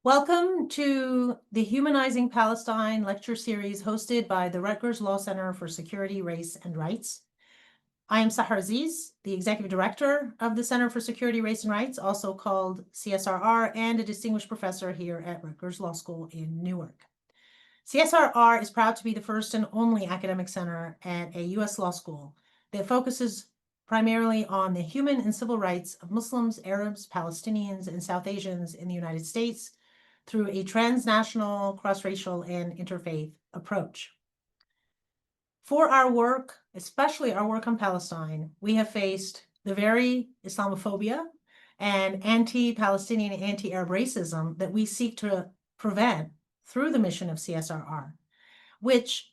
Welcome to the Humanizing Palestine lecture series hosted by the Rutgers Law Center for Security, Race, and Rights. I am Sahar Aziz, the Executive Director of the Center for Security, Race, and Rights, also called CSRR, and a distinguished professor here at Rutgers Law School in Newark. CSRR is proud to be the first and only academic center at a U.S. law school that focuses primarily on the human and civil rights of Muslims, Arabs, Palestinians, and South Asians in the United States through a transnational, cross-racial, and interfaith approach. For our work, especially our work on Palestine, we have faced the very Islamophobia and anti-Palestinian, anti-Arab racism that we seek to prevent through the mission of CSRR, which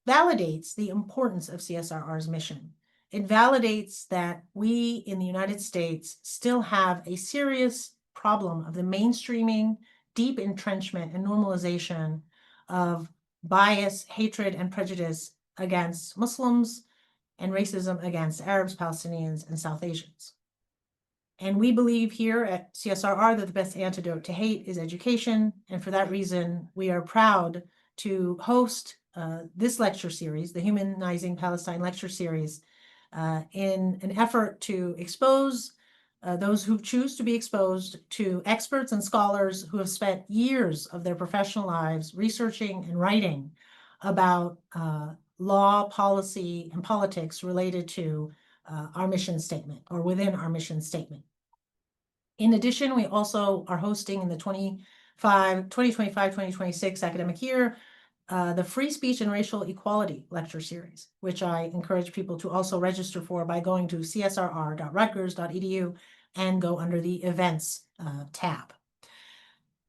validates the importance of CSRR's mission. It validates that we in the United States still have a serious problem of the mainstreaming, deep entrenchment and normalization of bias, hatred, and prejudice against Muslims and racism against Arabs, Palestinians, and South Asians. And we believe here at CSRR that the best antidote to hate is education. And for that reason, we are proud to host this lecture series, the Humanizing Palestine lecture series, in an effort to expose those who choose to be exposed to experts and scholars who have spent years of their professional lives researching and writing about law, policy, and politics related to our mission statement or within our mission statement. In addition, we also are hosting in the 2025-2026 academic year the Free Speech and Racial Equality lecture series, which I encourage people to also register for by going to csrr.rutgers.edu and go under the events tab.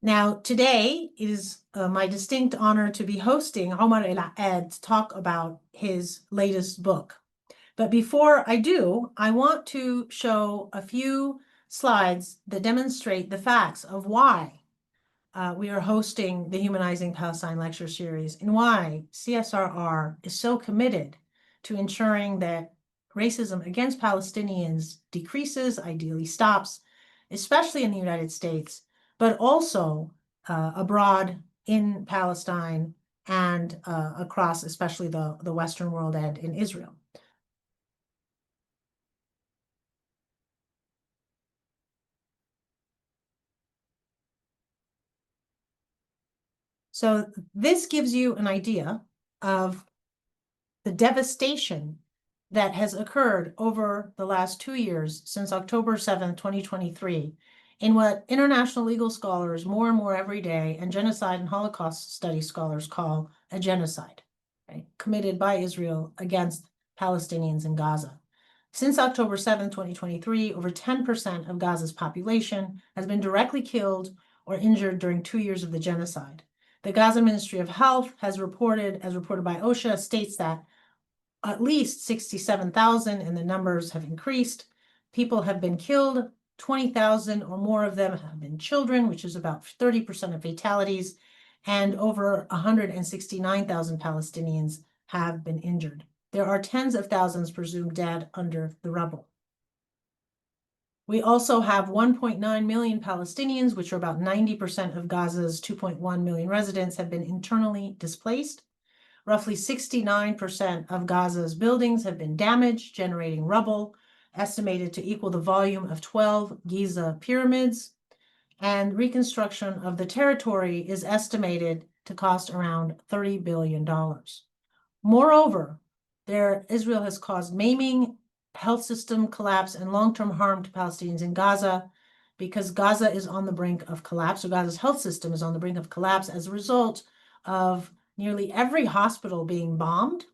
Now, today it is my distinct honor to be hosting Omar El Akkad to talk about his latest book. But before I do, I want to show a few slides that demonstrate the facts of why we are hosting the Humanizing Palestine lecture series and why CSRR is so committed to ensuring that racism against Palestinians decreases, ideally stops, especially in the United States, but also abroad in Palestine and across especially the Western world and in Israel. So this gives you an idea of the devastation that has occurred over the last 2 years since October 7th, 2023, in what international legal scholars more and more every day and genocide and Holocaust study scholars call a genocide, right, committed by Israel against Palestinians in Gaza. Since October 7th, 2023, over 10% of Gaza's population has been directly killed or injured during 2 years of the genocide. The Gaza Ministry of Health has reported, as reported by OSHA, states that at least 67,000, and the numbers have increased. People have been killed. 20,000 or more of them have been children, which is about 30% of fatalities, and over 169,000 Palestinians have been injured. There are tens of thousands presumed dead under the rubble. We also have 1.9 million Palestinians, which are about 90% of Gaza's 2.1 million residents, have been internally displaced. Roughly 69% of Gaza's buildings have been damaged, generating rubble, estimated to equal the volume of 12 Giza pyramids. And reconstruction of the territory is estimated to cost around $30 billion. Moreover, Israel has caused maiming, health system collapse, and long-term harm to Palestinians in Gaza because Gaza is on the brink of collapse, so Gaza's health system is on the brink of collapse as a result of nearly every hospital being bombed,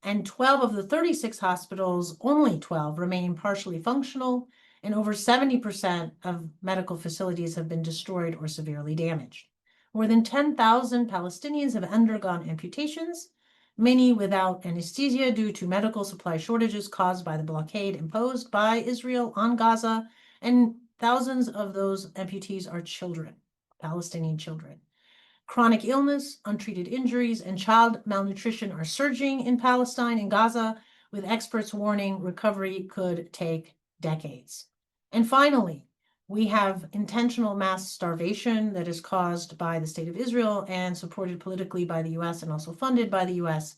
and 12 of the 36 hospitals, only 12, remaining partially functional, and over 70% of medical facilities have been destroyed or severely damaged. More than 10,000 Palestinians have undergone amputations, many without anesthesia due to medical supply shortages caused by the blockade imposed by Israel on Gaza, and thousands of those amputees are children, Palestinian children. Chronic illness, untreated injuries, and child malnutrition are surging in Palestine and Gaza, with experts warning recovery could take decades. And finally, We have intentional mass starvation that is caused by the state of Israel and supported politically by the US and also funded by the US,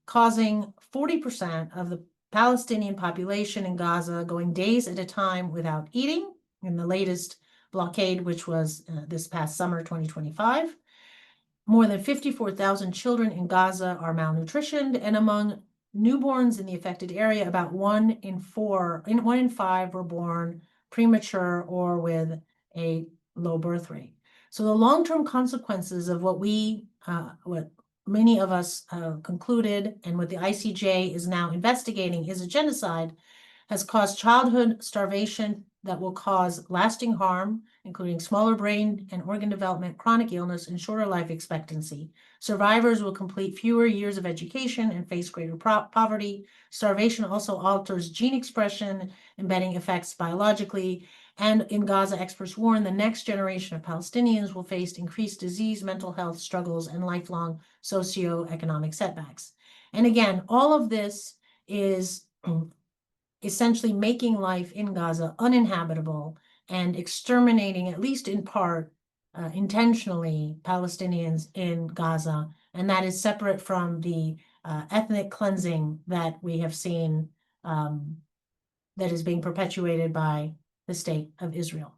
causing 40% of the Palestinian population in Gaza going days at a time without eating in the latest blockade, which was this past summer, 2025. More than 54,000 children in Gaza are malnutritioned, and among newborns in the affected area, about 1 in 5 were born premature or with a low birth rate. So the long-term consequences of what many of us concluded, and what the ICJ is now investigating, is a genocide, has caused childhood starvation that will cause lasting harm, including smaller brain and organ development, chronic illness, and shorter life expectancy. Survivors will complete fewer years of education and face greater poverty. Starvation also alters gene expression, embedding effects biologically. And in Gaza, experts warn the next generation of Palestinians will face increased disease, mental health struggles, and lifelong socioeconomic setbacks. And again, all of this is essentially making life in Gaza uninhabitable and exterminating, at least in part, intentionally, Palestinians in Gaza. And that is separate from the ethnic cleansing that we have seen that is being perpetuated by the state of Israel.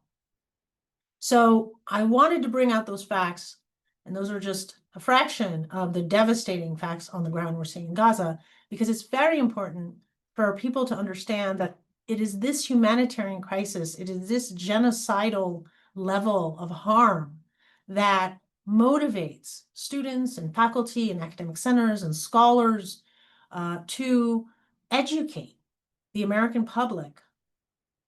So I wanted to bring out those facts, and those are just a fraction of the devastating facts on the ground we're seeing in Gaza, because it's very important for people to understand that it is this humanitarian crisis, it is this genocidal level of harm that motivates students and faculty and academic centers and scholars to educate the American public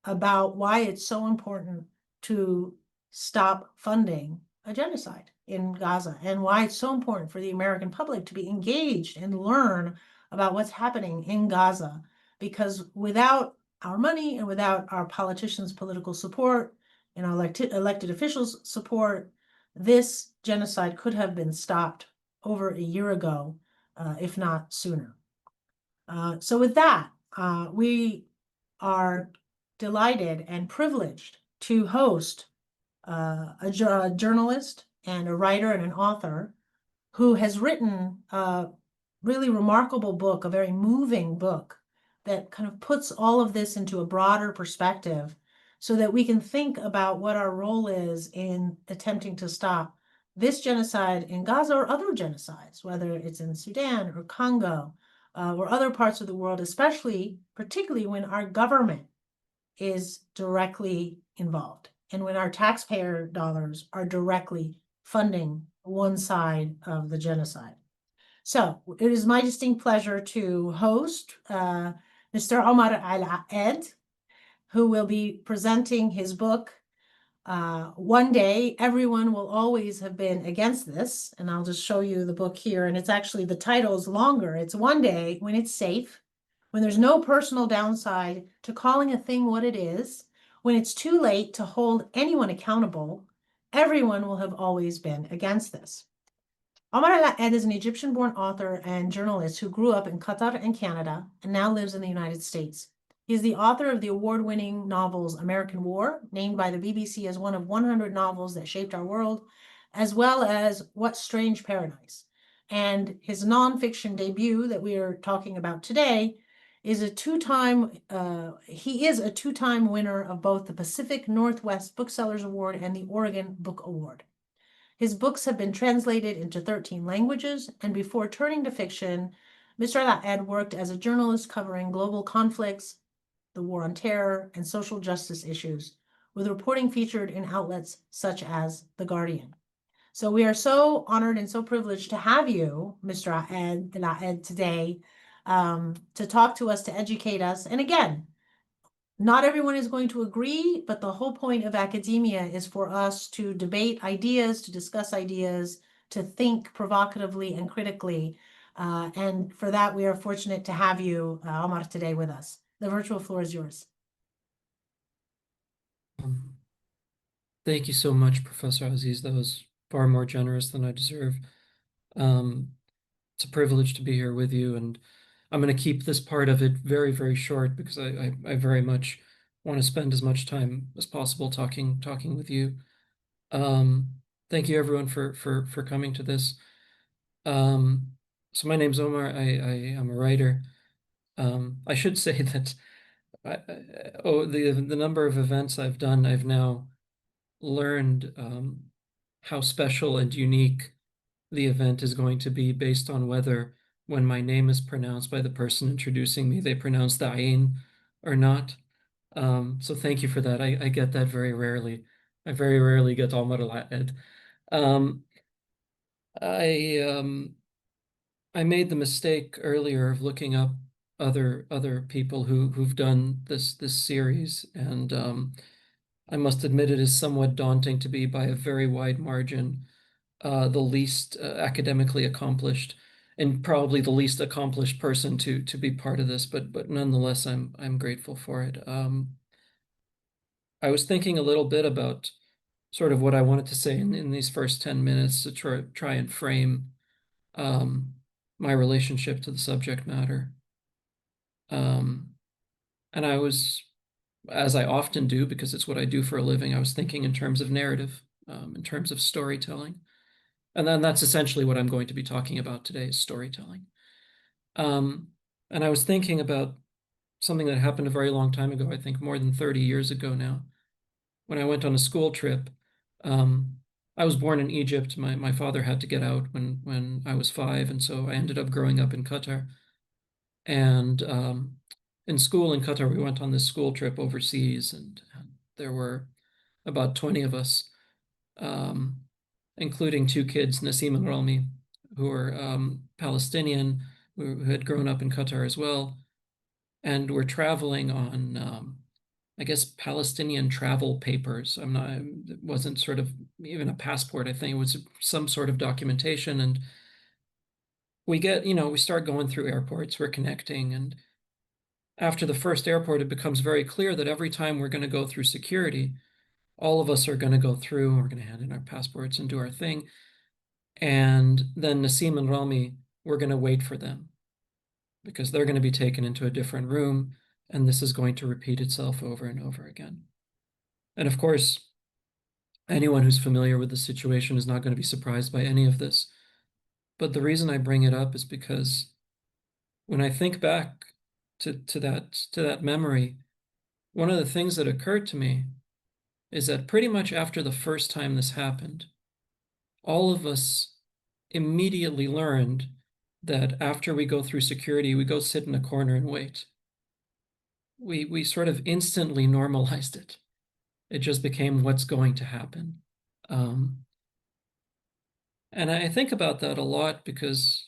about why it's so important to stop funding a genocide in Gaza, and why it's so important for the American public to be engaged and learn about what's happening in Gaza. Because without our money and without our politicians' political support and our elected officials' support, this genocide could have been stopped over a year ago, if not sooner. So with that, we are delighted and privileged to host a journalist and a writer and an author who has written a really remarkable book, a very moving book that kind of puts all of this into a broader perspective so that we can think about what our role is in attempting to stop this genocide in Gaza or other genocides, whether it's in Sudan or Congo or other parts of the world, particularly when our government is directly involved and when our taxpayer dollars are directly funding one side of the genocide. So it is my distinct pleasure to host Mr. Omar El Akkad, who will be presenting his book. One day, everyone will always have been against this, and I'll just show you the book here, and it's actually, the title is longer. It's One Day When It's Safe, when there's no personal downside to calling a thing what it is, when it's too late to hold anyone accountable, everyone will have always been against this. Omar El Akkad is an Egyptian-born author and journalist who grew up in Qatar and Canada and now lives in the United States. He is the author of the award-winning novels American War, named by the BBC as one of 100 novels that shaped our world, as well as What Strange Paradise. And his nonfiction debut that we are talking about today is he is a two-time winner of both the Pacific Northwest Booksellers Award and the Oregon Book Award. His books have been translated into 13 languages, and before turning to fiction, Mr. El Akkad worked as a journalist covering global conflicts, the war on terror, and social justice issues, with reporting featured in outlets such as The Guardian. So we are so honored and so privileged to have you, Mr. El Akkad, today to talk to us, to educate us. And again, not everyone is going to agree, but the whole point of academia is for us to debate ideas, to discuss ideas, to think provocatively and critically. And for that, we are fortunate to have you, Omar, today with us. The virtual floor is yours. Thank you so much, Professor Aziz. That was far more generous than I deserve. It's a privilege to be here with you, and I'm going to keep this part of it very, very short because I very much want to spend as much time as possible talking with you. Um, Thank you everyone for coming to this. Um, so my name's Omar. I am a writer. I should say that the number of events I've done, I've now learned how special and unique the event is going to be based on whether, when my name is pronounced by the person introducing me, they pronounce the ayn or not. So thank you for that. I get that very rarely. I very rarely get Omar El Akkad. Um, I I made the mistake earlier of looking up other people who've done this series, and I must admit it is somewhat daunting to be by a very wide margin the least academically accomplished and probably the least accomplished person to be part of this, but nonetheless I'm grateful for it. I was thinking a little bit about sort of what I wanted to say in these first 10 minutes to try and frame um, my relationship to the subject matter. Um, and I was, as I often do, because it's what I do for a living, I was thinking in terms of narrative, in terms of storytelling. And then that's essentially what I'm going to be talking about today is storytelling. Um, and I was thinking about something that happened a very long time ago, I think more than 30 years ago now, when I went on a school trip. Um, I was born in Egypt. My father had to get out when I was 5, and so I ended up growing up in Qatar. And in school in Qatar, we went on this school trip overseas, and there were about 20 of us, um, including 2 kids, Nasim and Rami, who were Palestinian, who had grown up in Qatar as well, and were traveling on, I guess, Palestinian travel papers. It wasn't sort of even a passport. I think it was some sort of documentation. And we start going through airports, we're connecting, and after the first airport, it becomes very clear that every time we're going to go through security, all of us are going to go through, we're going to hand in our passports and do our thing. And then Nasim and Rami, we're going to wait for them because they're going to be taken into a different room, and this is going to repeat itself over and over again. And of course, anyone who's familiar with the situation is not going to be surprised by any of this. But the reason I bring it up is because when I think back to that memory, one of the things that occurred to me is that pretty much after the first time this happened, all of us immediately learned that after we go through security, we go sit in a corner and wait. We sort of instantly normalized it. It just became what's going to happen. Um, and I think about that a lot because,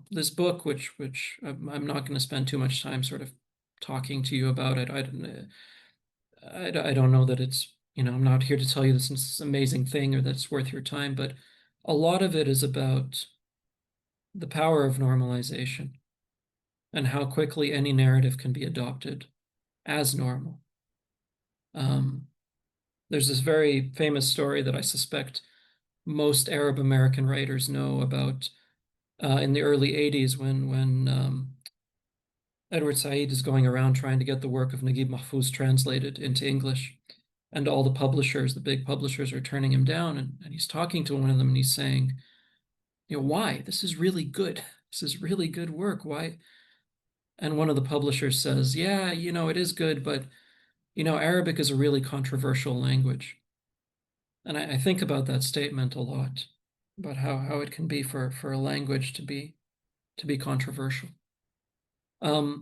this book, which I'm not going to spend too much time sort of talking to you about it. I don't know that it's, I'm not here to tell you this is an amazing thing or that's worth your time, but a lot of it is about the power of normalization and how quickly any narrative can be adopted as normal. There's this very famous story that I suspect most Arab American writers know about in the early 80s when Edward Said is going around trying to get the work of Naguib Mahfouz translated into English. And all the publishers, the big publishers, are turning him down. And he's talking to one of them and he's saying, why? This is really good. This is really good work. Why? And one of the publishers says, yeah, it is good, but, Arabic is a really controversial language. And I think about that statement a lot, about how it can be for a language to be controversial. A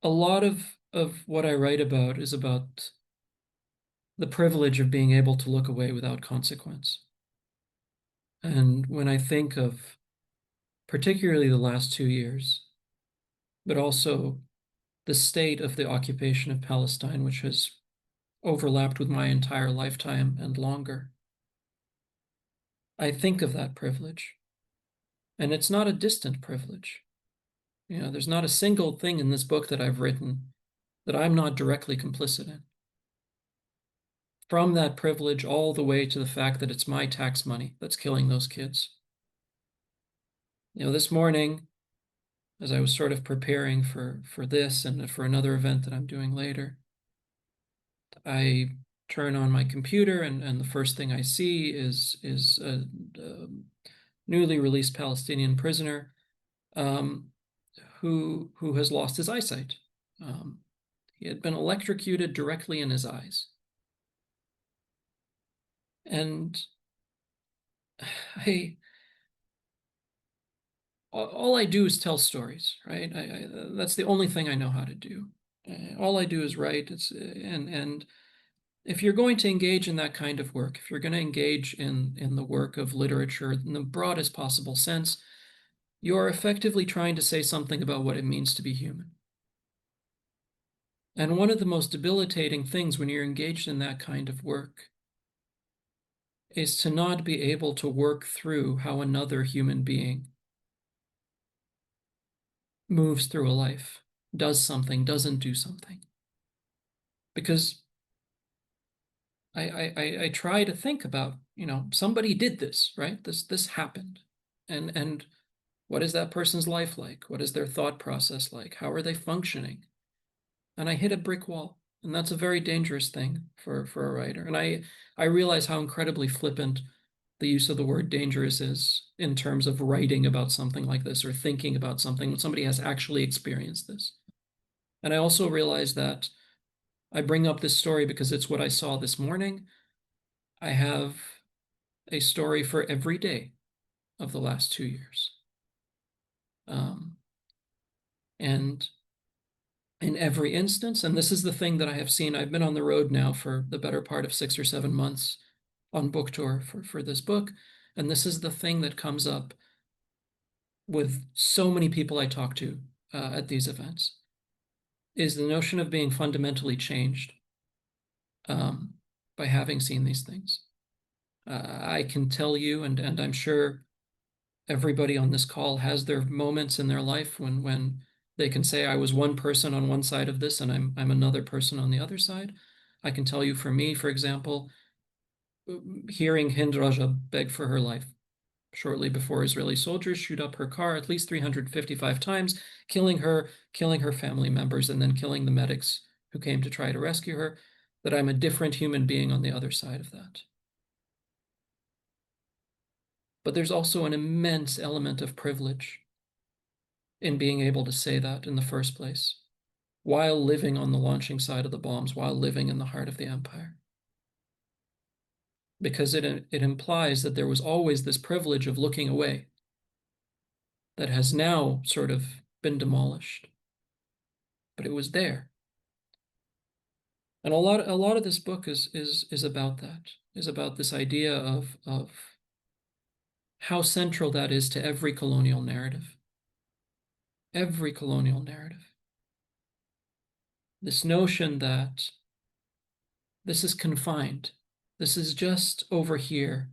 lot of what I write about is about the privilege of being able to look away without consequence. And when I think of particularly the last 2 years, but also the state of the occupation of Palestine, which has overlapped with my entire lifetime and longer, I think of that privilege. And it's not a distant privilege. There's not a single thing in this book that I've written that I'm not directly complicit in. From that privilege all the way to the fact that it's my tax money that's killing those kids. This morning, as I was sort of preparing for this and for another event that I'm doing later, I turn on my computer and the first thing I see is a newly released Palestinian prisoner um, who has lost his eyesight. Um, he had been electrocuted directly in his eyes. And I all I do is tell stories, right? That's the only thing I know how to do. All I do is write. And if you're going to engage in that kind of work, if you're going to engage in the work of literature in the broadest possible sense, you're effectively trying to say something about what it means to be human. And one of the most debilitating things when you're engaged in that kind of work is to not be able to work through how another human being moves through a life, does something, doesn't do something. Because I try to think about, somebody did this, right? This happened. And what is that person's life like? What is their thought process like? How are they functioning? And I hit a brick wall. And that's a very dangerous thing for a writer. And I realize how incredibly flippant the use of the word dangerous is in terms of writing about something like this or thinking about something when somebody has actually experienced this. And I also realize that I bring up this story because it's what I saw this morning. I have a story for every day of the last 2 years. And in every instance, and this is the thing that I have seen, I've been on the road now for the better part of 6 or 7 months on book tour for this book. And this is the thing that comes up with so many people I talk to at these events, is the notion of being fundamentally changed by having seen these things. I can tell you, and I'm sure everybody on this call has their moments in their life when they can say, I was one person on one side of this and I'm another person on the other side. I can tell you, for me, for example, hearing Hind Raja beg for her life shortly before Israeli soldiers shoot up her car at least 355 times, killing her family members, and then killing the medics who came to try to rescue her, that I'm a different human being on the other side of that. But there's also an immense element of privilege in being able to say that in the first place, while living on the launching side of the bombs, while living in the heart of the empire. Because it implies that there was always this privilege of looking away that has now sort of been demolished. But it was there. And a lot of this book is about that, is about this idea of how central that is to every colonial narrative. Every colonial narrative. This notion that this is confined. This is just over here.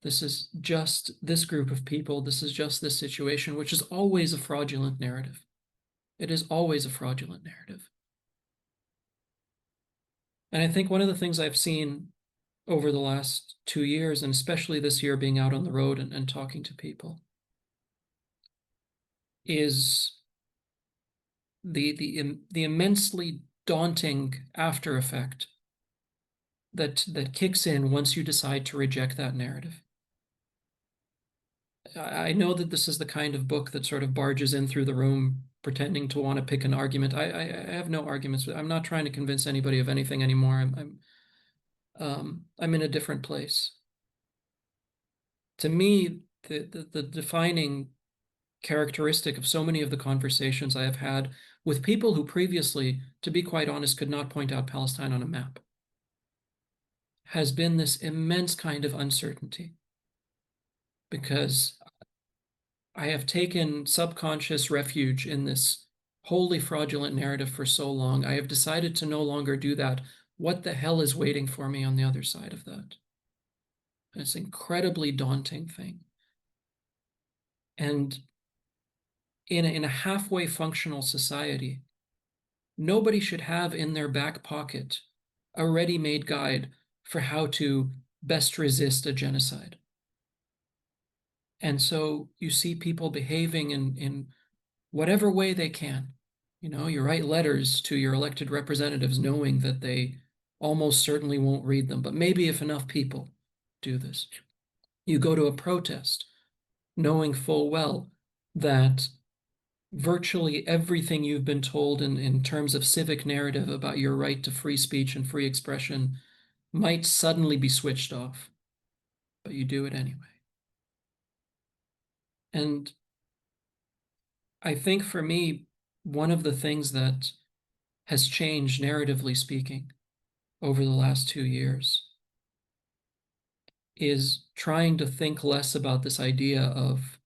This is just this group of people. This is just this situation, which is always a fraudulent narrative. It is always a fraudulent narrative. And I think one of the things I've seen over the last 2 years, and especially this year being out on the road and talking to people, is the immensely daunting after effect that kicks in once you decide to reject that narrative. I know that this is the kind of book that sort of barges in through the room pretending to want to pick an argument. I have no arguments. I'm not trying to convince anybody of anything anymore. I'm in a different place. To me, the defining characteristic of so many of the conversations I have had with people who previously, to be quite honest, could not point out Palestine on a map, has been this immense kind of uncertainty. Because I have taken subconscious refuge in this wholly fraudulent narrative for so long, I have decided to no longer do that. What the hell is waiting for me on the other side of that? It's an incredibly daunting thing. And in a halfway functional society, nobody should have in their back pocket a ready-made guide for how to best resist a genocide. And so you see people behaving in whatever way they can. You know, you write letters to your elected representatives knowing that they almost certainly won't read them, but maybe if enough people do this. You go to a protest knowing full well that virtually everything you've been told in terms of civic narrative about your right to free speech and free expression might suddenly be switched off, but you do it anyway. And I think for me, one of the things that has changed, narratively speaking, over the last 2 years is trying to think less about this idea of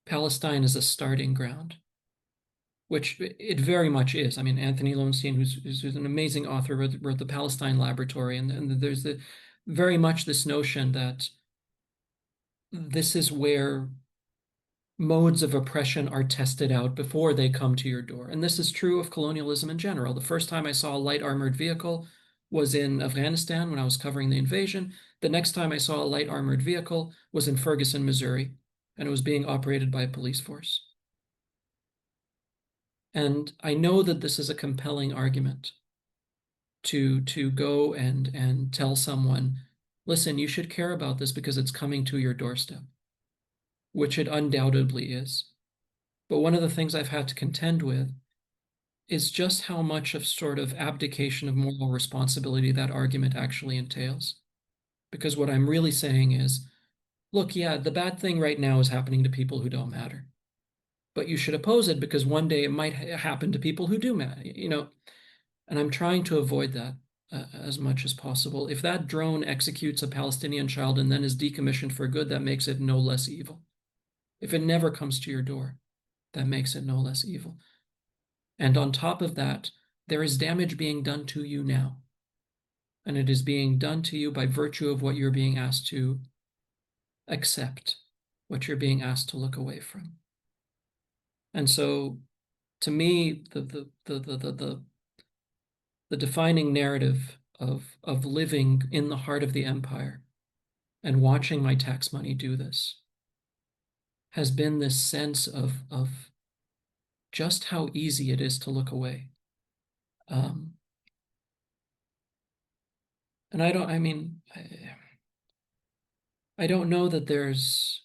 Palestine as a starting ground, which it very much is. I mean, Anthony Lowenstein, who's an amazing author, wrote the Palestine Laboratory, and there's very much this notion that this is where modes of oppression are tested out before they come to your door. And this is true of colonialism in general. The first time I saw a light armored vehicle was in Afghanistan when I was covering the invasion. The next time I saw a light armored vehicle was in Ferguson, Missouri, and it was being operated by a police force. And I know that this is a compelling argument to go and tell someone, listen, you should care about this because it's coming to your doorstep, which it undoubtedly is. But one of the things I've had to contend with is just how much of sort of abdication of moral responsibility that argument actually entails. Because what I'm really saying is, look, yeah, the bad thing right now is happening to people who don't matter. But you should oppose it because one day it might happen to people who do matter, you know. And I'm trying to avoid that as much as possible. If that drone executes a Palestinian child and then is decommissioned for good, that makes it no less evil. If it never comes to your door, that makes it no less evil. And on top of that, there is damage being done to you now. And it is being done to you by virtue of what you're being asked to accept, what you're being asked to look away from. And so, to me, the defining narrative of living in the heart of the empire and watching my tax money do this has been this sense of just how easy it is to look away. And I don't know that there's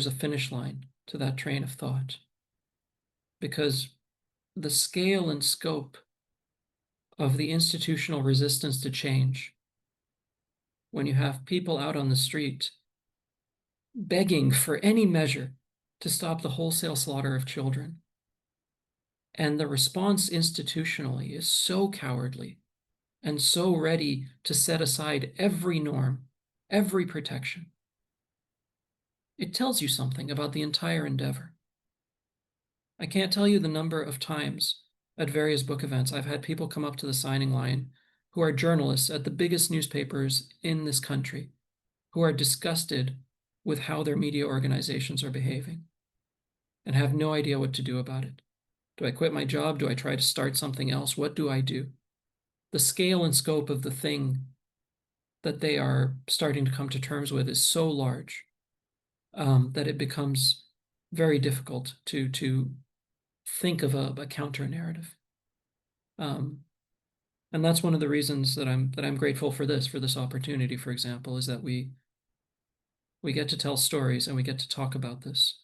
a finish line to that train of thought, because the scale and scope of the institutional resistance to change, when you have people out on the street begging for any measure to stop the wholesale slaughter of children, and the response institutionally is so cowardly and so ready to set aside every norm, every protection, it tells you something about the entire endeavor. I can't tell you the number of times at various book events I've had people come up to the signing line who are journalists at the biggest newspapers in this country, who are disgusted with how their media organizations are behaving and have no idea what to do about it. Do I quit my job? Do I try to start something else? What do I do? The scale and scope of the thing that they are starting to come to terms with is so large that it becomes very difficult to think of a counter narrative. And that's one of the reasons that I'm grateful for this opportunity, for example, is that we get to tell stories and we get to talk about this.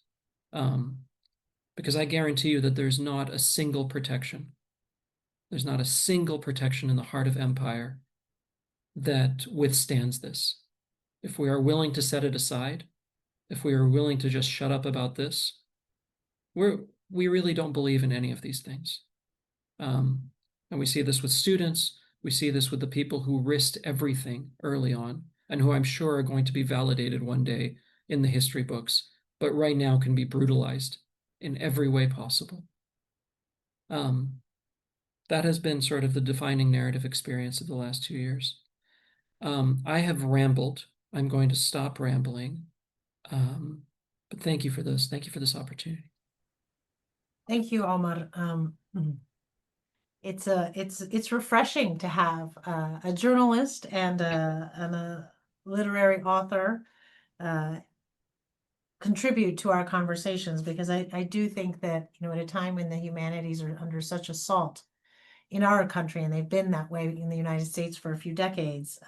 Because I guarantee you that there's not a single protection. There's not a single protection in the heart of empire that withstands this. If we are willing to set it aside, if we are willing to just shut up about this, we really don't believe in any of these things. And we see this with students. We see this with the people who risked everything early on and who I'm sure are going to be validated one day in the history books, but right now can be brutalized in every way possible. That has been sort of the defining narrative experience of the last 2 years. I have rambled. I'm going to stop rambling. But thank you for this. Thank you for this opportunity. Thank you, Omar. It's refreshing to have a journalist and a literary author, contribute to our conversations, because I do think that, at a time when the humanities are under such assault in our country, and they've been that way in the United States for a few decades,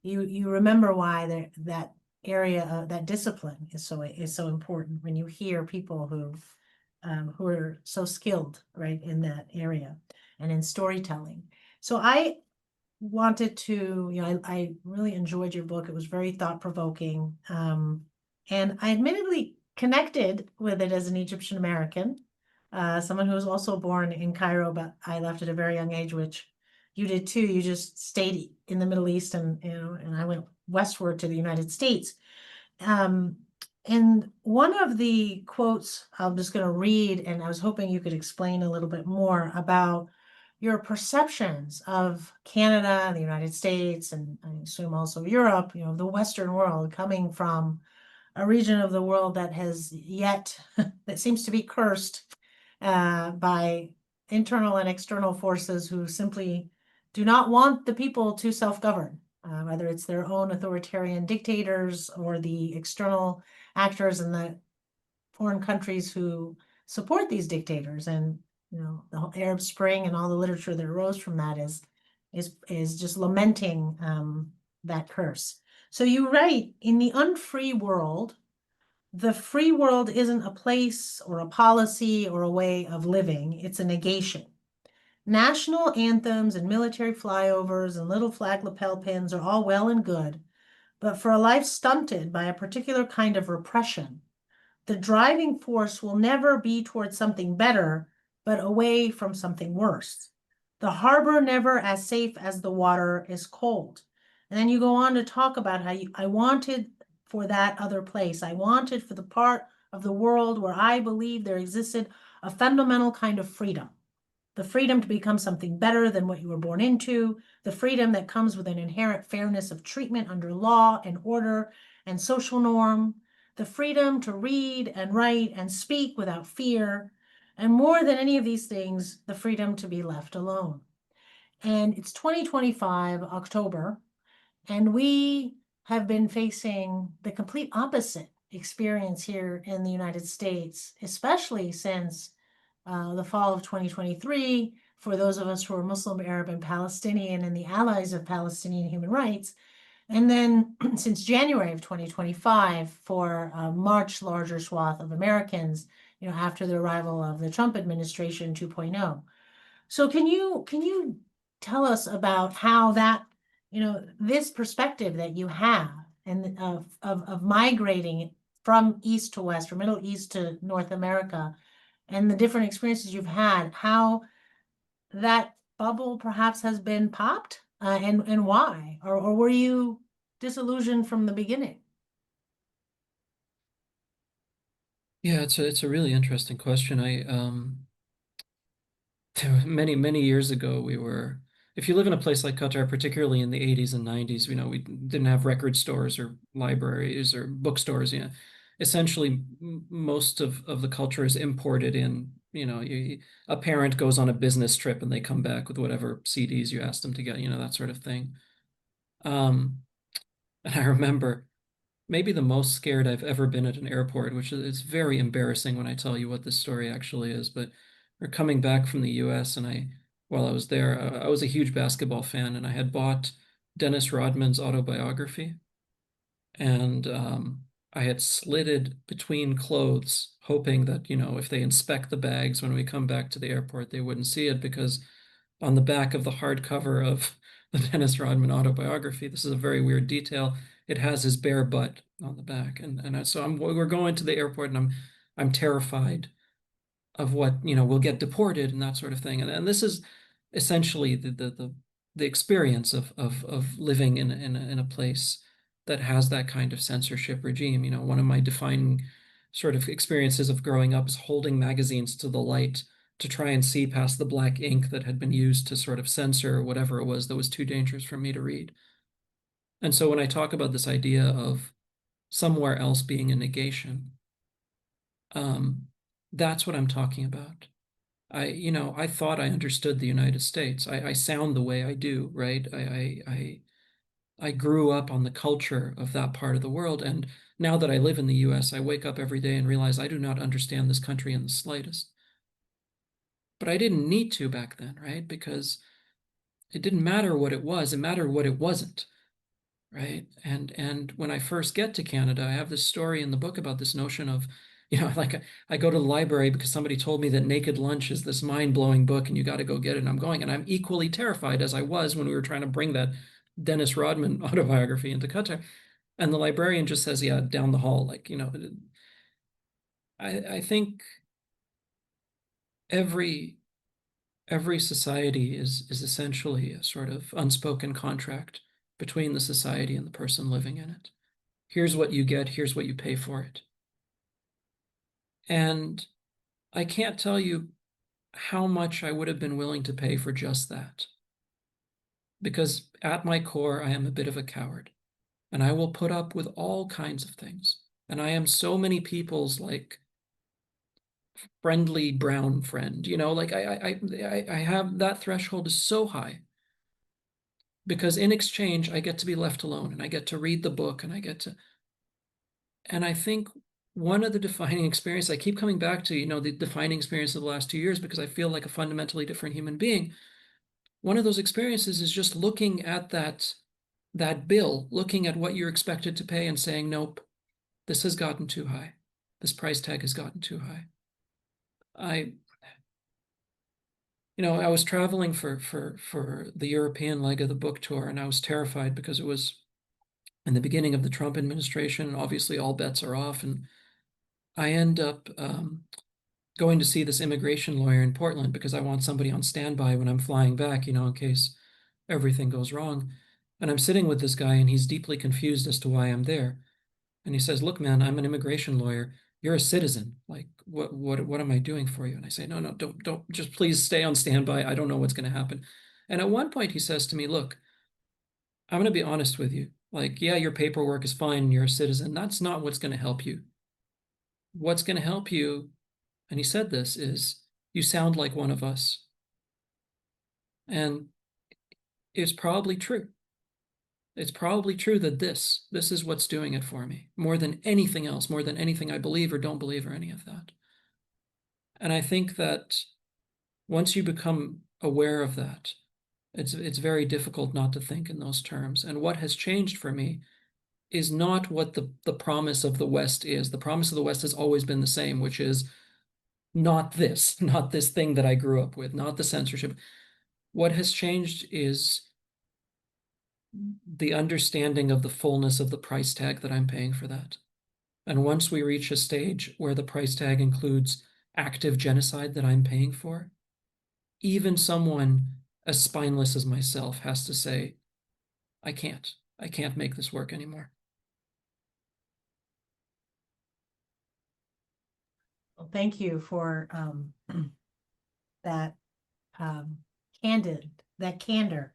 you remember why that area of that discipline is so important when you hear people who are so skilled, right, in that area and in storytelling. So I wanted to, I really enjoyed your book. It was very thought-provoking. And I admittedly connected with it as an Egyptian American, someone who was also born in Cairo, but I left at a very young age, which you did too. You just stayed in the Middle East, and I went westward to the United States. And one of the quotes I'm just going to read, and I was hoping you could explain a little bit more about your perceptions of Canada and the United States, and I assume also Europe, the Western world, coming from a region of the world that has yet, that seems to be cursed by internal and external forces who simply do not want the people to self-govern, whether it's their own authoritarian dictators or the external actors in the foreign countries who support these dictators. And the whole Arab Spring and all the literature that arose from that is just lamenting that curse. So you write, in the unfree world, the free world isn't a place or a policy or a way of living, it's a negation. National anthems and military flyovers and little flag lapel pins are all well and good, but for a life stunted by a particular kind of repression, the driving force will never be towards something better, but away from something worse. The harbor never as safe as the water is cold. And then you go on to talk about how I wanted for that other place. I wanted for the part of the world where I believed there existed a fundamental kind of freedom. The freedom to become something better than what you were born into, the freedom that comes with an inherent fairness of treatment under law and order and social norm, the freedom to read and write and speak without fear, and more than any of these things, the freedom to be left alone. And it's 2025, October, and we have been facing the complete opposite experience here in the United States, especially since the fall of 2023, for those of us who are Muslim, Arab, and Palestinian, and the allies of Palestinian human rights. And then since January of 2025, for a much larger swath of Americans, after the arrival of the Trump administration 2.0. So can you tell us about how that, this perspective that you have, and of migrating from east to west, from Middle East to North America, and the different experiences you've had, how that bubble perhaps has been popped, and why, or were you disillusioned from the beginning? Yeah, it's a really interesting question. Many years ago, if you live in a place like Qatar, particularly in the 80s and 90s, we didn't have record stores or libraries or bookstores. Essentially, most of the culture is imported in. A parent goes on a business trip and they come back with whatever CDs you ask them to get, that sort of thing. And I remember maybe the most scared I've ever been at an airport, which is very embarrassing when I tell you what this story actually is. But we're coming back from the US, and while I was there, I was a huge basketball fan, and I had bought Dennis Rodman's autobiography, and I had slid between clothes, hoping that, if they inspect the bags when we come back to the airport, they wouldn't see it, because on the back of the hardcover of the Dennis Rodman autobiography, this is a very weird detail, it has his bare butt on the back, so we're going to the airport, and I'm terrified of what, we'll get deported and that sort of thing, and this is essentially the experience of living in a place that has that kind of censorship regime. One of my defining sort of experiences of growing up is holding magazines to the light to try and see past the black ink that had been used to sort of censor whatever it was that was too dangerous for me to read. And so when I talk about this idea of somewhere else being a negation, um, that's what I'm talking about. I thought I understood the United States. I sound the way I do, right? I grew up on the culture of that part of the world. And now that I live in the US, I wake up every day and realize I do not understand this country in the slightest. But I didn't need to back then, right? Because it didn't matter what it was, it mattered what it wasn't, right? And when I first get to Canada, I have this story in the book about this notion of, like I go to the library because somebody told me that Naked Lunch is this mind-blowing book and you got to go get it. And I'm going, and I'm equally terrified as I was when we were trying to bring that Dennis Rodman autobiography into Qatar. And the librarian just says, yeah, down the hall. Like, I think every every society is essentially a sort of unspoken contract between the society and the person living in it. Here's what you get, here's what you pay for it. And I can't tell you how much I would have been willing to pay for just that. Because at my core, I am a bit of a coward, and I will put up with all kinds of things. And I am so many people's like friendly brown friend, like I have that threshold is so high because in exchange, I get to be left alone and I get to read the book and and I think one of the defining experience, I keep coming back to, the defining experience of the last 2 years because I feel like a fundamentally different human being. One of those experiences is just looking at that bill, looking at what you're expected to pay and saying, nope, this has gotten too high. This price tag has gotten too high. I I was traveling for the European leg of the book tour, and I was terrified because it was in the beginning of the Trump administration, and obviously all bets are off. And I end up going to see this immigration lawyer in Portland because I want somebody on standby when I'm flying back, in case everything goes wrong. And I'm sitting with this guy, and he's deeply confused as to why I'm there. And he says, "Look, man, I'm an immigration lawyer. You're a citizen. Like, what am I doing for you?" And I say, "No, no, don't. Just please stay on standby. I don't know what's going to happen." And at one point, he says to me, "Look, I'm going to be honest with you. Like, yeah, your paperwork is fine. You're a citizen. That's not what's going to help you. What's going to help you," and he said this, "is you sound like one of us." And it's probably true. It's probably true that this is what's doing it for me more than anything else, more than anything I believe or don't believe or any of that. And I think that once you become aware of that, it's very difficult not to think in those terms. And what has changed for me is not what the promise of the West is. The promise of the West has always been the same, which is not this, not this thing that I grew up with, not the censorship. What has changed is the understanding of the fullness of the price tag that I'm paying for that. And once we reach a stage where the price tag includes active genocide that I'm paying for, even someone as spineless as myself has to say, I can't. I can't make this work anymore. Well, thank you for that um, that candor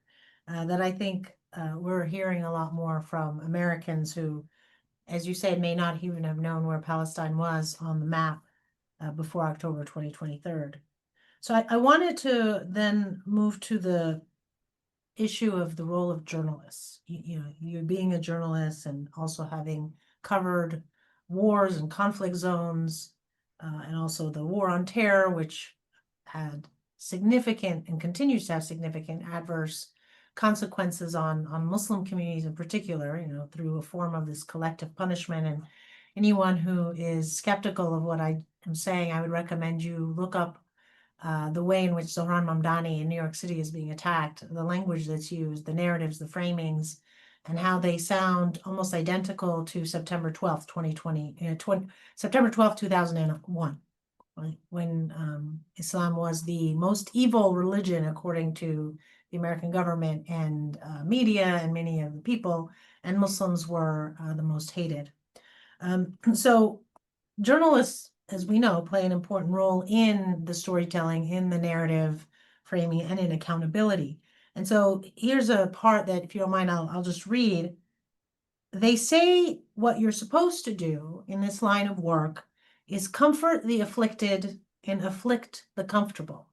that I think we're hearing a lot more from Americans who, as you said, may not even have known where Palestine was on the map before October 2023. So I wanted to then move to the issue of the role of journalists. You being a journalist and also having covered wars and conflict zones, and also the war on terror, which had significant and continues to have significant adverse consequences on Muslim communities in particular, through a form of this collective punishment. And anyone who is skeptical of what I am saying, I would recommend you look up the way in which Zohran Mamdani in New York City is being attacked, the language that's used, the narratives, the framings, and how they sound almost identical to September 12th, 2020, September 12th, 2001, when Islam was the most evil religion, according to the American government and media and many of the people, and Muslims were the most hated. So journalists, as we know, play an important role in the storytelling, in the narrative framing, and in accountability. And so here's a part that, if you don't mind, I'll just read. They say what you're supposed to do in this line of work is comfort the afflicted and afflict the comfortable.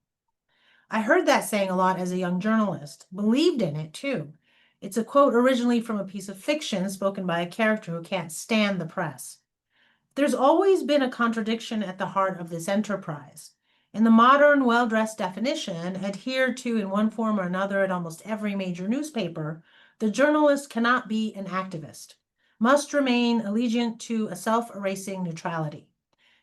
I heard that saying a lot as a young journalist, believed in it too. It's a quote originally from a piece of fiction spoken by a character who can't stand the press. There's always been a contradiction at the heart of this enterprise. In the modern, well-dressed definition, adhered to in one form or another at almost every major newspaper, the journalist cannot be an activist, must remain allegiant to a self-erasing neutrality.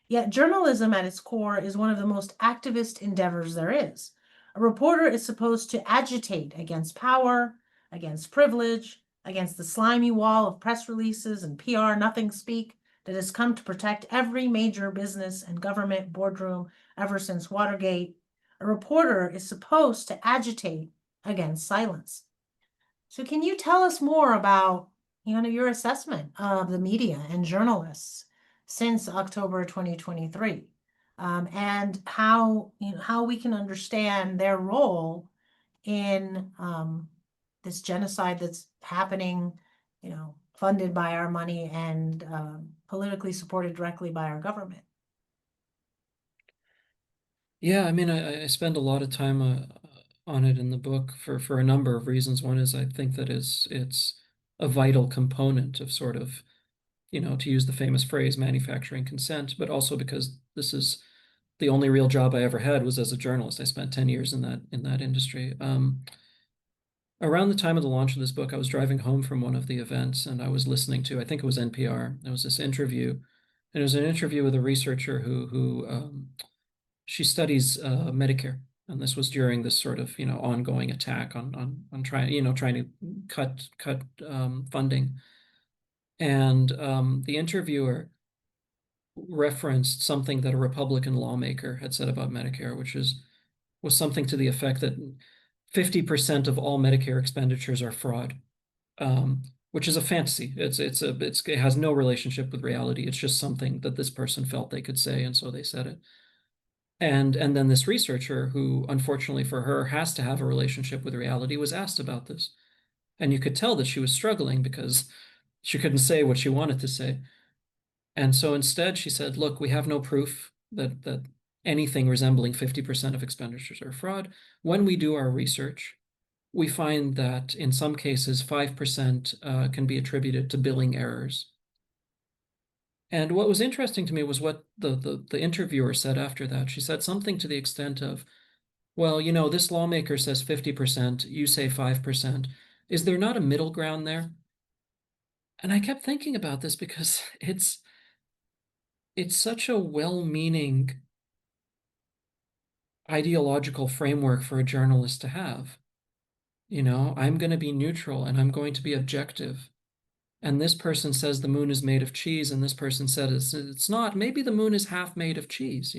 Yet journalism at its core is one of the most activist endeavors there is. A reporter is supposed to agitate against power, against privilege, against the slimy wall of press releases and PR nothing speak that has come to protect every major business and government boardroom ever since Watergate. A reporter is supposed to agitate against silence. So can you tell us more about, your assessment of the media and journalists since October 2023, and how we can understand their role in this genocide that's happening, funded by our money and politically supported directly by our government? Yeah, I mean, I spend a lot of time on it in the book for a number of reasons. One is I think that it's a vital component of sort of, to use the famous phrase, manufacturing consent, but also because this is the only real job I ever had was as a journalist. I spent 10 years in that industry. Around the time of the launch of this book, I was driving home from one of the events and I was listening to, I think it was NPR. There was this interview, and it was an interview with a researcher who she studies Medicare, and this was during this sort of ongoing attack on trying to cut funding, and the interviewer referenced something that a Republican lawmaker had said about Medicare, which was something to the effect that 50% of all Medicare expenditures are fraud, which is a fantasy. It has no relationship with reality. It's just something that this person felt they could say, and so they said it. And then this researcher, who unfortunately for her has to have a relationship with reality, was asked about this. And you could tell that she was struggling because she couldn't say what she wanted to say. And so instead she said, look, we have no proof that anything resembling 50% of expenditures are fraud. When we do our research, we find that in some cases, 5% can be attributed to billing errors. And what was interesting to me was what the interviewer said after that. She said something to the extent of, well, this lawmaker says 50%, you say 5%. Is there not a middle ground there? And I kept thinking about this because it's such a well-meaning ideological framework for a journalist to have. I'm going to be neutral and I'm going to be objective. And this person says the moon is made of cheese, and this person says it's not. Maybe the moon is half made of cheese,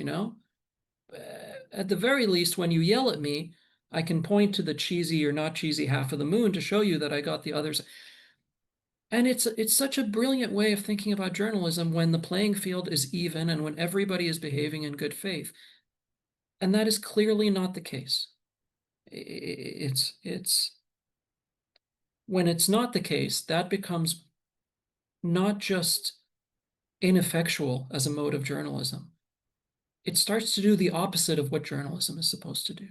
At the very least, when you yell at me, I can point to the cheesy or not cheesy half of the moon to show you that I got the others. And it's such a brilliant way of thinking about journalism when the playing field is even and when everybody is behaving in good faith. And that is clearly not the case. It's when it's not the case, that becomes not just ineffectual as a mode of journalism. It starts to do the opposite of what journalism is supposed to do.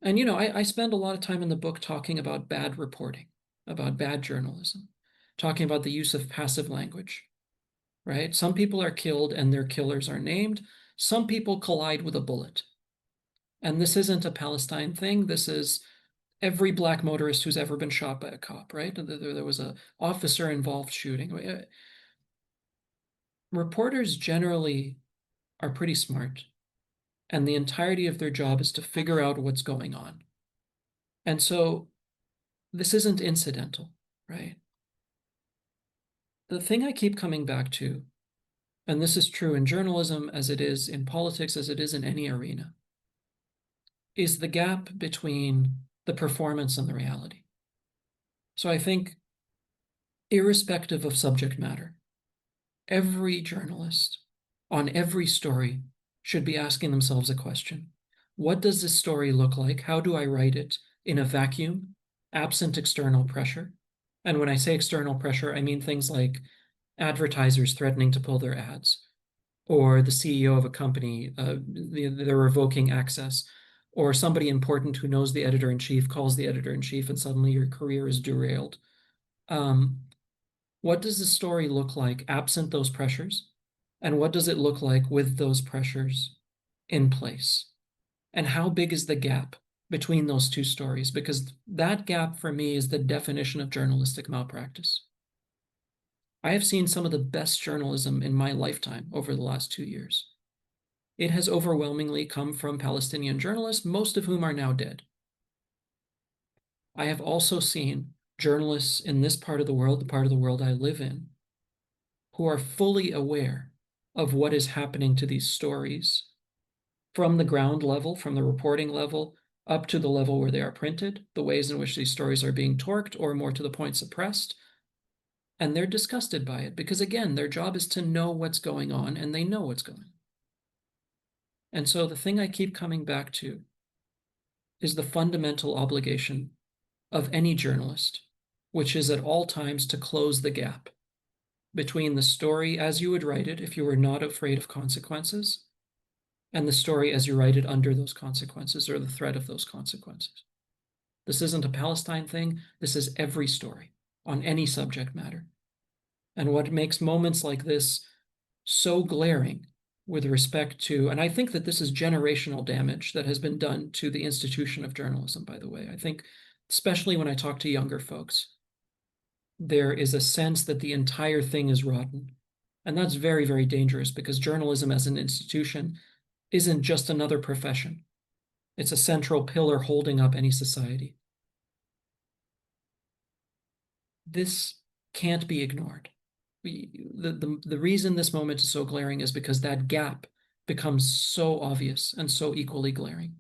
And, I spend a lot of time in the book talking about bad reporting, about bad journalism, talking about the use of passive language, right? Some people are killed and their killers are named. Some people collide with a bullet. And this isn't a Palestine thing. This is every black motorist who's ever been shot by a cop, right? There was an officer-involved shooting. Reporters generally are pretty smart, and the entirety of their job is to figure out what's going on. And so this isn't incidental, right? The thing I keep coming back to, and this is true in journalism as it is in politics, as it is in any arena, is the gap between the performance and the reality. So I think, irrespective of subject matter, every journalist on every story should be asking themselves a question. What does this story look like? How do I write it in a vacuum, absent external pressure? And when I say external pressure, I mean things like advertisers threatening to pull their ads, or the CEO of a company, they're revoking access, or somebody important who knows the editor-in-chief calls the editor-in-chief, and suddenly your career is derailed. What does the story look like absent those pressures? And what does it look like with those pressures in place? And how big is the gap between those two stories? Because that gap for me is the definition of journalistic malpractice. I have seen some of the best journalism in my lifetime over the last 2 years. It has overwhelmingly come from Palestinian journalists, most of whom are now dead. I have also seen journalists in this part of the world, the part of the world I live in, who are fully aware of what is happening to these stories from the ground level, from the reporting level, up to the level where they are printed, the ways in which these stories are being torqued or, more to the point, suppressed. And they're disgusted by it because, again, their job is to know what's going on, and they know what's going on. And so the thing I keep coming back to is the fundamental obligation of any journalist, which is at all times to close the gap between the story as you would write it if you were not afraid of consequences, and the story as you write it under those consequences or the threat of those consequences. This isn't a Palestine thing. This is every story on any subject matter. And what makes moments like this so glaring with respect to, and I think that this is generational damage that has been done to the institution of journalism, by the way. I think, especially when I talk to younger folks, there is a sense that the entire thing is rotten. And that's very, very dangerous because journalism as an institution isn't just another profession. It's a central pillar holding up any society. This can't be ignored. The reason this moment is so glaring is because that gap becomes so obvious and so equally glaring.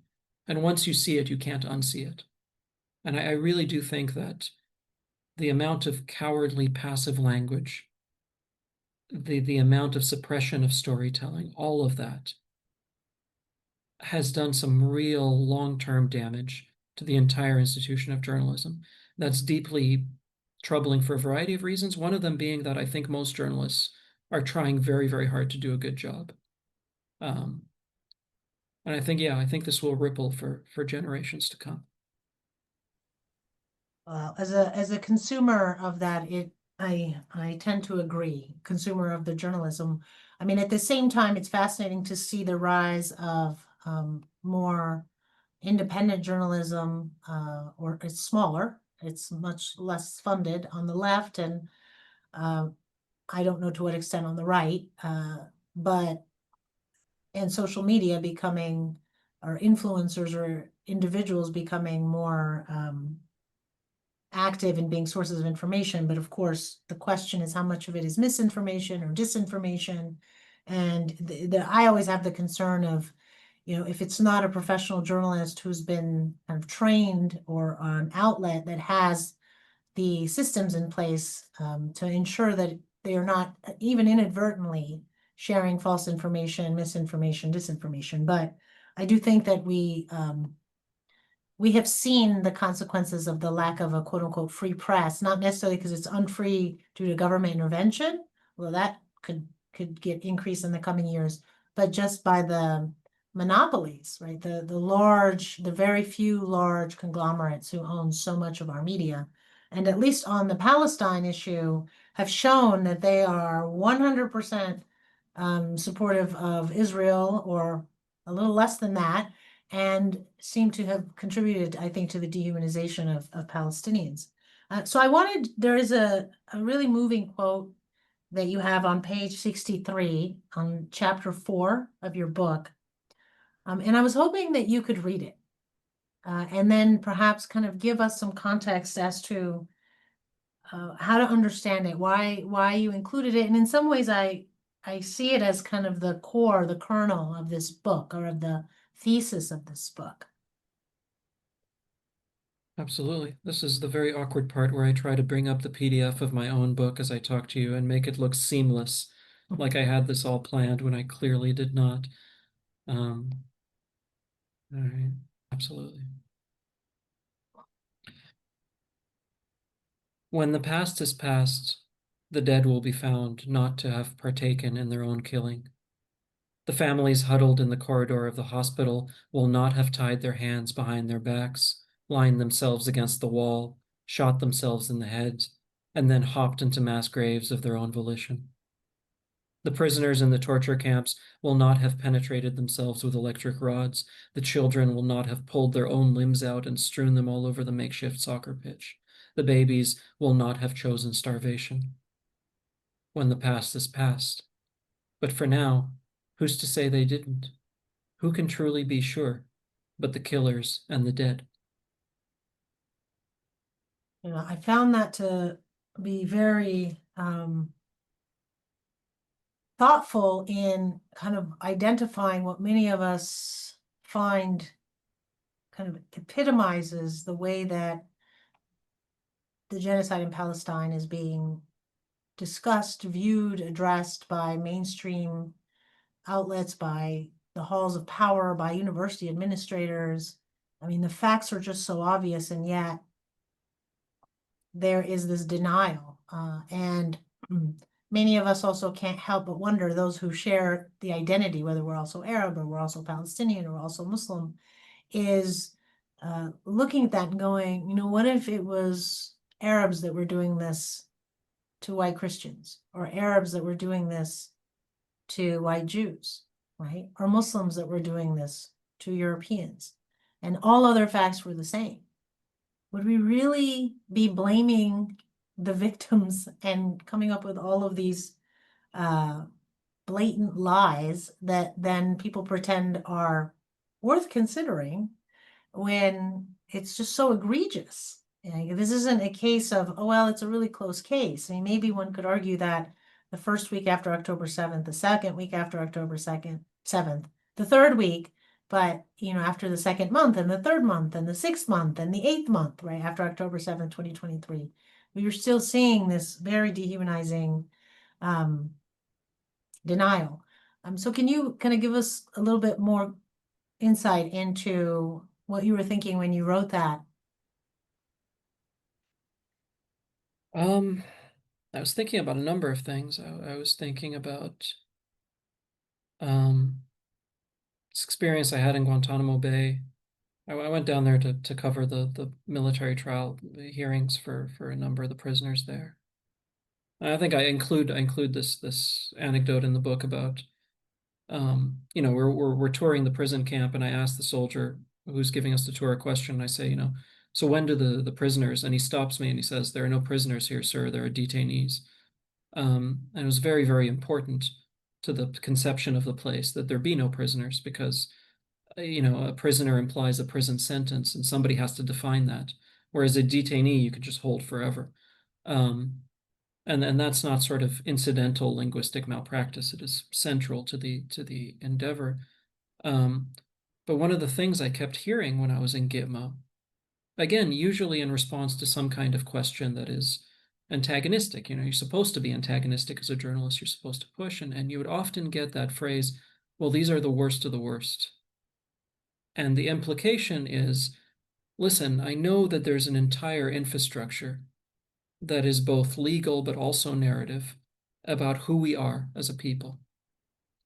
And once you see it, you can't unsee it. And I really do think that the amount of cowardly passive language, the amount of suppression of storytelling, all of that has done some real long-term damage to the entire institution of journalism. That's deeply troubling for a variety of reasons, one of them being that I think most journalists are trying very, very hard to do a good job. And I think, yeah, I think this will ripple for generations to come. As a consumer of that, I tend to agree, consumer of the journalism. I mean, at the same time, it's fascinating to see the rise of more independent journalism, or it's smaller, it's much less funded on the left, and I don't know to what extent on the right, but and social media becoming, or influencers or individuals becoming more active in being sources of information. But of course, the question is how much of it is misinformation or disinformation. And I always have the concern of, if it's not a professional journalist who's been kind of trained, or an outlet that has the systems in place to ensure that they are not even inadvertently sharing false information, misinformation, disinformation. But I do think that we have seen the consequences of the lack of a quote unquote free press, not necessarily because it's unfree due to government intervention, well, that could get increased in the coming years, but just by the monopolies, right? The very few large conglomerates who own so much of our media. And at least on the Palestine issue, have shown that they are 100% supportive of Israel, or a little less than that, and seem to have contributed, I think, to the dehumanization of Palestinians. So there is a really moving quote that you have on page 63 on chapter 4 of your book. And I was hoping that you could read it, and then perhaps kind of give us some context as to how to understand it, why you included it. And in some ways, I see it as kind of the core, the kernel of this book, or of the thesis of this book. Absolutely. This is the very awkward part where I try to bring up the PDF of my own book as I talk to you and make it look seamless, like I had this all planned when I clearly did not. All right, absolutely. When the past is past, the dead will be found not to have partaken in their own killing. The families huddled in the corridor of the hospital will not have tied their hands behind their backs, lined themselves against the wall, shot themselves in the head, and then hopped into mass graves of their own volition. The prisoners in the torture camps will not have penetrated themselves with electric rods. The children will not have pulled their own limbs out and strewn them all over the makeshift soccer pitch. The babies will not have chosen starvation. When the past is past. But for now, who's to say they didn't? Who can truly be sure but the killers and the dead? I found that to be very thoughtful in kind of identifying what many of us find kind of epitomizes the way that the genocide in Palestine is being discussed, viewed, addressed by mainstream outlets, by the halls of power, by university administrators. I mean, the facts are just so obvious, and yet there is this denial. And many of us also can't help but wonder, those who share the identity, whether we're also Arab or we're also Palestinian or we're also Muslim, is looking at that and going, what if it was Arabs that were doing this to white Christians, or Arabs that were doing this to white Jews, right? Or Muslims that were doing this to Europeans, and all other facts were the same? Would we really be blaming the victims and coming up with all of these blatant lies that then people pretend are worth considering, when it's just so egregious? This isn't a case of, oh, well, it's a really close case. I mean, maybe one could argue that the first week after October 7th, the second week after October 7th, the third week, but, after the second month and the third month and the sixth month and the eighth month, right, after October 7th, 2023, we are still seeing this very dehumanizing denial. So can you kind of give us a little bit more insight into what you were thinking when you wrote that? I was thinking about a number of things. I was thinking about this experience I had in Guantanamo Bay. I went down there to cover the military trial hearings for a number of the prisoners there. I think I include this anecdote in the book about we're touring the prison camp, and I asked the soldier who's giving us the tour a question. I say, so when do the prisoners? And he stops me and he says, "There are no prisoners here, sir. There are detainees." And it was very, very important to the conception of the place that there be no prisoners, because a prisoner implies a prison sentence, and somebody has to define that. Whereas a detainee you could just hold forever. And that's not sort of incidental linguistic malpractice. It is central to the endeavor. But one of the things I kept hearing when I was in Gitmo, again, usually in response to some kind of question that is antagonistic, you're supposed to be antagonistic as a journalist, you're supposed to push, and you would often get that phrase, well, these are the worst of the worst. And the implication is, listen, I know that there's an entire infrastructure that is both legal but also narrative about who we are as a people,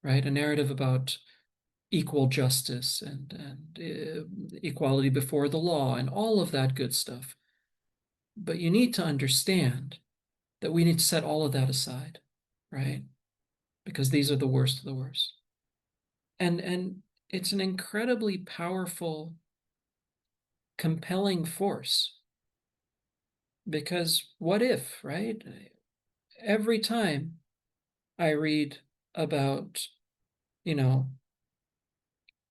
right? A narrative about equal justice and equality before the law and all of that good stuff. But you need to understand that we need to set all of that aside, right? Because these are the worst of the worst. And it's an incredibly powerful, compelling force. Because what if, right? Every time I read about,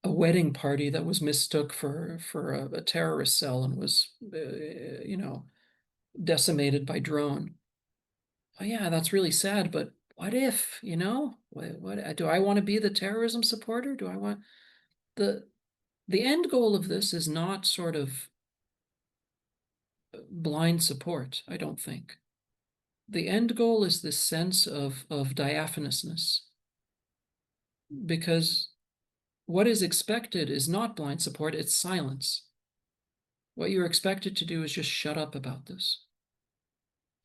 a wedding party that was mistook for a terrorist cell and was, decimated by drone. Oh yeah, that's really sad, but what if, what do I want to be the terrorism supporter? Do I want the end goal of this is not sort of blind support, I don't think. The end goal is this sense of diaphanousness, because what is expected is not blind support, it's silence. What you're expected to do is just shut up about this.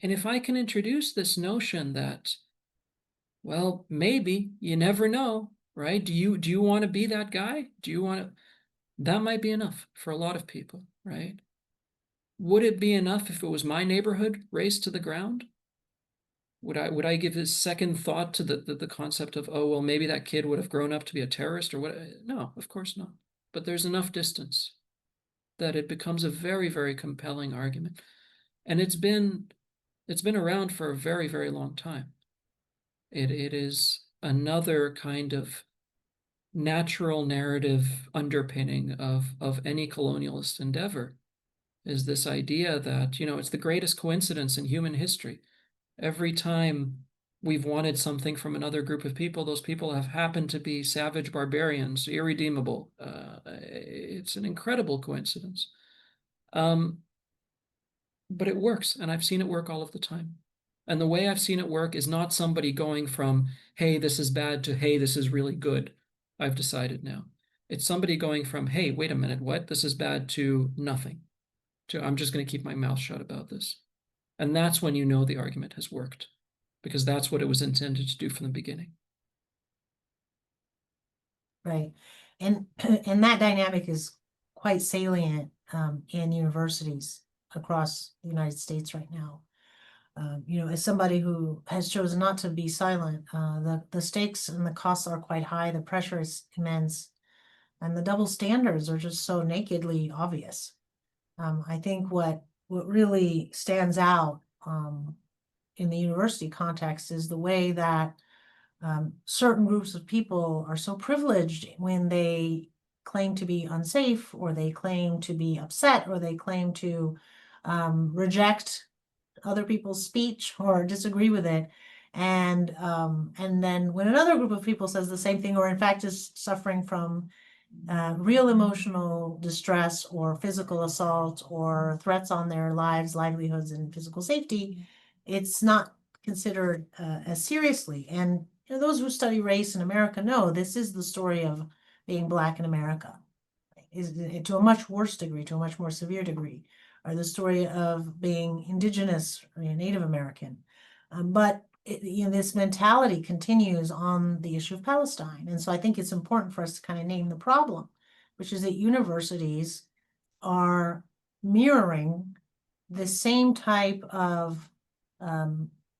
And if I can introduce this notion that, well, maybe, you never know, right? Do you want to be that guy? Do you want to? That might be enough for a lot of people, right? Would it be enough if it was my neighborhood razed to the ground? Would I give a second thought to the concept of, oh, well, maybe that kid would have grown up to be a terrorist or what? No, of course not. But there's enough distance that it becomes a very, very compelling argument. And it's been around for a very, very long time. It is another kind of natural narrative underpinning of any colonialist endeavor, is this idea that, it's the greatest coincidence in human history. Every time we've wanted something from another group of people, those people have happened to be savage barbarians, irredeemable. It's an incredible coincidence. Um, but it works, and I've seen it work all of the time. And the way I've seen it work is not somebody going from, hey, this is bad, to, hey, this is really good. I've decided now. It's somebody going from, hey, wait a minute, what? This is bad, to nothing. To, I'm just going to keep my mouth shut about this. And that's when you know the argument has worked, because that's what it was intended to do from the beginning. Right. And and that dynamic is quite salient in universities across the United States right now. As somebody who has chosen not to be silent, the stakes and the costs are quite high, the pressure is immense, and the double standards are just so nakedly obvious. I think what really stands out in the university context is the way that certain groups of people are so privileged when they claim to be unsafe, or they claim to be upset, or they claim to reject other people's speech or disagree with it. And then when another group of people says the same thing, or in fact is suffering from real emotional distress or physical assault or threats on their lives, livelihoods, and physical safety, it's not considered as seriously. And those who study race in America know this is the story of being Black in America, is to a much worse degree, to a much more severe degree, or the story of being Indigenous or Native American. But this mentality continues on the issue of Palestine. And so I think it's important for us to kind of name the problem, which is that universities are mirroring the same type of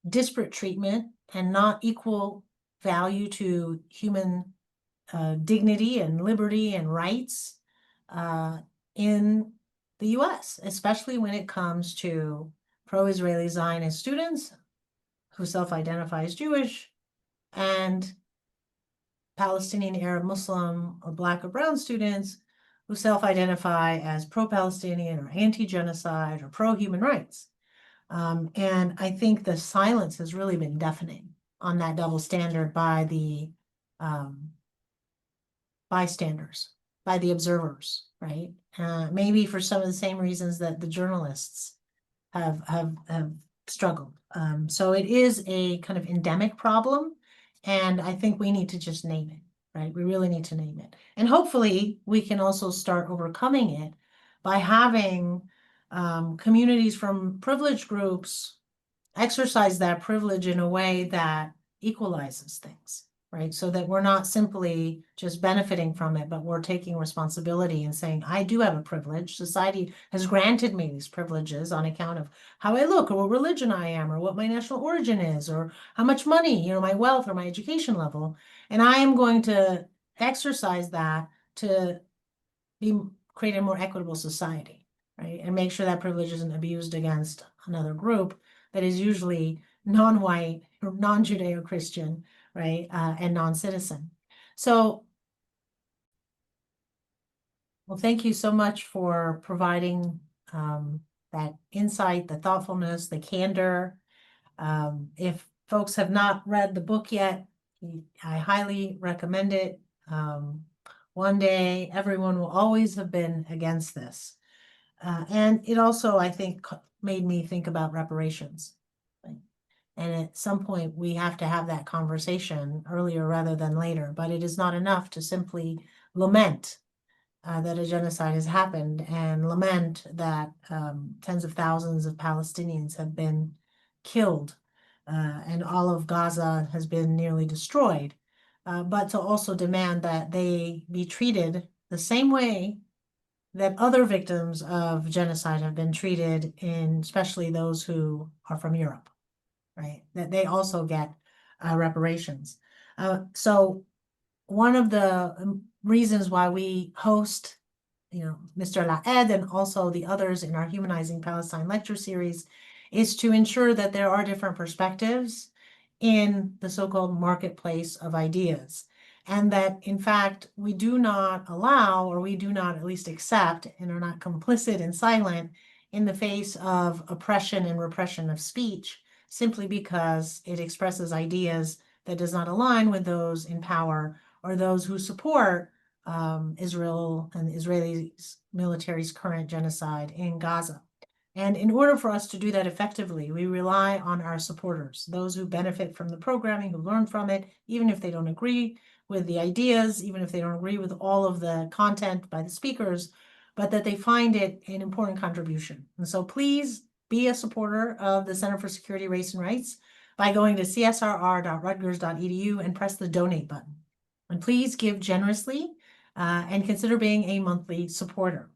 disparate treatment and not equal value to human dignity and liberty and rights in the US, especially when it comes to pro-Israeli Zionist students who self-identify as Jewish, and Palestinian Arab Muslim or Black or brown students who self-identify as pro-Palestinian or anti-genocide or pro-human rights. And I think the silence has really been deafening on that double standard by the bystanders, by the observers, right? Maybe for some of the same reasons that the journalists have struggled. So it is a kind of endemic problem, and I think we need to just name it, right? We really need to name it. And hopefully we can also start overcoming it by having communities from privileged groups exercise that privilege in a way that equalizes things, right? So that we're not simply just benefiting from it, but we're taking responsibility and saying, I do have a privilege. Society has granted me these privileges on account of how I look, or what religion I am, or what my national origin is, or how much money, my wealth or my education level. And I am going to exercise that to create a more equitable society, right? And make sure that privilege isn't abused against another group that is usually non-white or non-Judeo-Christian, right? And non-citizen. So, well, thank you so much for providing that insight, the thoughtfulness, the candor. If folks have not read the book yet, I highly recommend it. One day, everyone will always have been against this. And it also, I think, made me think about reparations. Right? And at some point, we have to have that conversation earlier rather than later. But it is not enough to simply lament that a genocide has happened and lament that tens of thousands of Palestinians have been killed and all of Gaza has been nearly destroyed. but to also demand that they be treated the same way that other victims of genocide have been treated, especially those who are from Europe, right? That they also get reparations. So one of the reasons why we host, Mr. El Akkad and also the others in our Humanizing Palestine lecture series is to ensure that there are different perspectives in the so-called marketplace of ideas. And that, in fact, we do not allow, or we do not at least accept, and are not complicit and silent in the face of oppression and repression of speech, simply because it expresses ideas that does not align with those in power or those who support Israel and the Israeli military's current genocide in Gaza. And in order for us to do that effectively, we rely on our supporters, those who benefit from the programming, who learn from it, even if they don't agree with the ideas, even if they don't agree with all of the content by the speakers, but that they find it an important contribution. And so please be a supporter of the Center for Security, Race, and Rights by going to csrr.rutgers.edu and press the donate button. And please give generously and consider being a monthly supporter.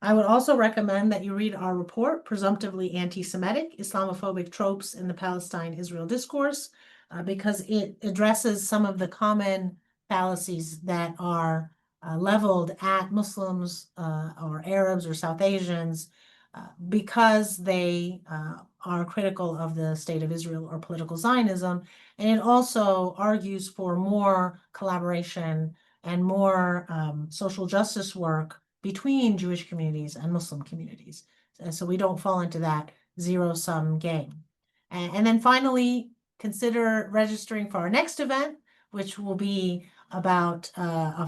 I would also recommend that you read our report, Presumptively Anti-Semitic, Islamophobic Tropes in the Palestine-Israel Discourse, because it addresses some of the common fallacies that are leveled at Muslims or Arabs or South Asians because they are critical of the state of Israel or political Zionism. And it also argues for more collaboration and more social justice work between Jewish communities and Muslim communities. So we don't fall into that zero-sum game. And then finally, consider registering for our next event, which will be about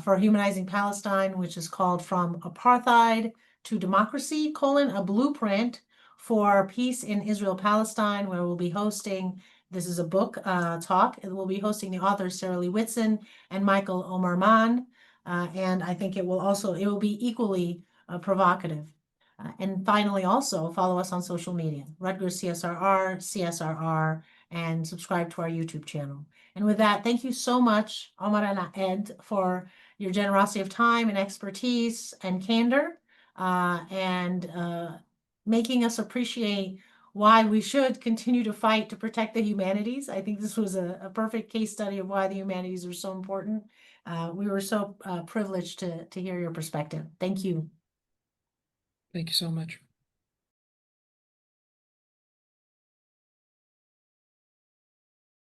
for Humanizing Palestine, which is called From Apartheid to Democracy, a blueprint for peace in Israel-Palestine, where we'll be hosting, this is a book talk, and we'll be hosting the authors Sarah Lee Whitson and Michael Omerman. And I think it will be equally provocative. And finally, also follow us on social media, Rutgers CSRR, and subscribe to our YouTube channel. And with that, thank you so much, Omar El Akkad, for your generosity of time and expertise and candor, and making us appreciate why we should continue to fight to protect the humanities. I think this was a perfect case study of why the humanities are so important. We were so privileged to hear your perspective. Thank you. Thank you so much.